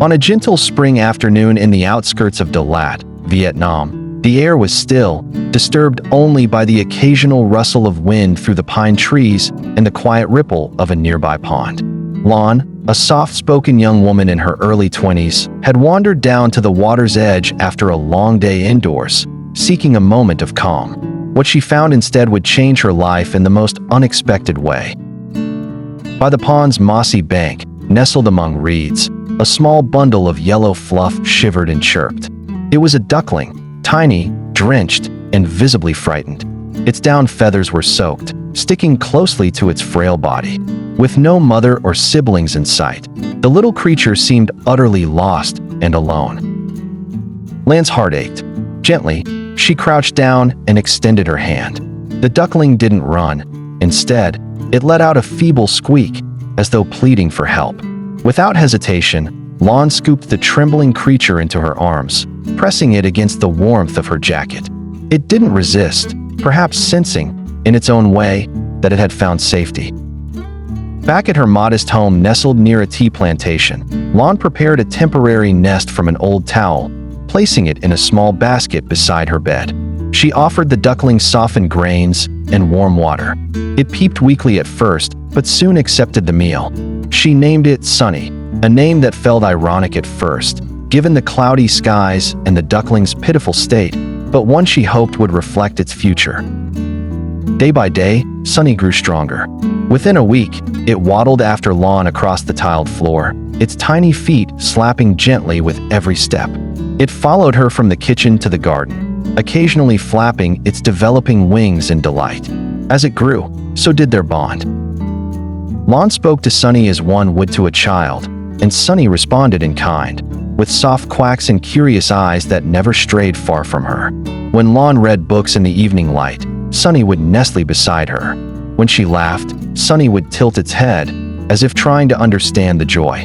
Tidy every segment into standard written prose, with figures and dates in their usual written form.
On a gentle spring afternoon in the outskirts of Đà Lạt, Vietnam, the air was still, disturbed only by the occasional rustle of wind through the pine trees and the quiet ripple of a nearby pond. Lan, a soft-spoken young woman in her early 20s, had wandered down to the water's edge after a long day indoors, seeking a moment of calm. What she found instead would change her life in the most unexpected way. By the pond's mossy bank, nestled among reeds, a small bundle of yellow fluff shivered and chirped. It was a duckling, tiny, drenched, and visibly frightened. Its down feathers were soaked, sticking closely to its frail body. With no mother or siblings in sight, the little creature seemed utterly lost and alone. Lan's heart ached. Gently, she crouched down and extended her hand. The duckling didn't run. Instead, it let out a feeble squeak, as though pleading for help. Without hesitation, Lan scooped the trembling creature into her arms, pressing it against the warmth of her jacket. It didn't resist, perhaps sensing, in its own way, that it had found safety. Back at her modest home nestled near a tea plantation, Lan prepared a temporary nest from an old towel, placing it in a small basket beside her bed. She offered the duckling softened grains and warm water. It peeped weakly at first, but soon accepted the meal. She named it Sunny, a name that felt ironic at first, given the cloudy skies and the duckling's pitiful state, but one she hoped would reflect its future. Day by day, Sunny grew stronger. Within a week, it waddled after Lan across the tiled floor, its tiny feet slapping gently with every step. It followed her from the kitchen to the garden, occasionally flapping its developing wings in delight. As it grew, so did their bond. Lan spoke to Sunny as one would to a child, and Sunny responded in kind, with soft quacks and curious eyes that never strayed far from her. When Lan read books in the evening light, Sunny would nestle beside her. When she laughed, Sunny would tilt its head, as if trying to understand the joy.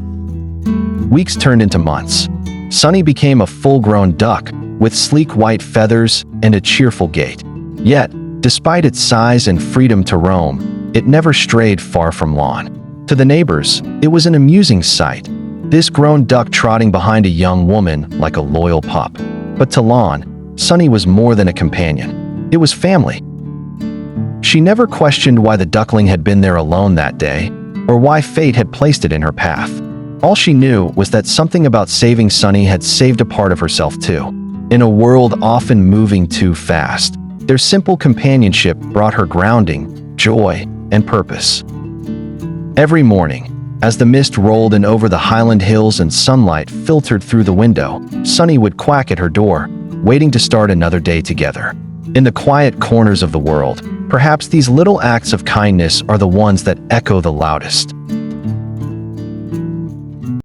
Weeks turned into months. Sunny became a full-grown duck, with sleek white feathers and a cheerful gait. Yet, despite its size and freedom to roam, it never strayed far from Lan. To the neighbors, it was an amusing sight, this grown duck trotting behind a young woman like a loyal pup. But to Lan, Sunny was more than a companion. It was family. She never questioned why the duckling had been there alone that day, or why fate had placed it in her path. All she knew was that something about saving Sunny had saved a part of herself too. In a world often moving too fast, their simple companionship brought her grounding, joy, and purpose. Every morning, as the mist rolled in over the highland hills and sunlight filtered through the window, Sunny would quack at her door, waiting to start another day together. In the quiet corners of the world, perhaps these little acts of kindness are the ones that echo the loudest.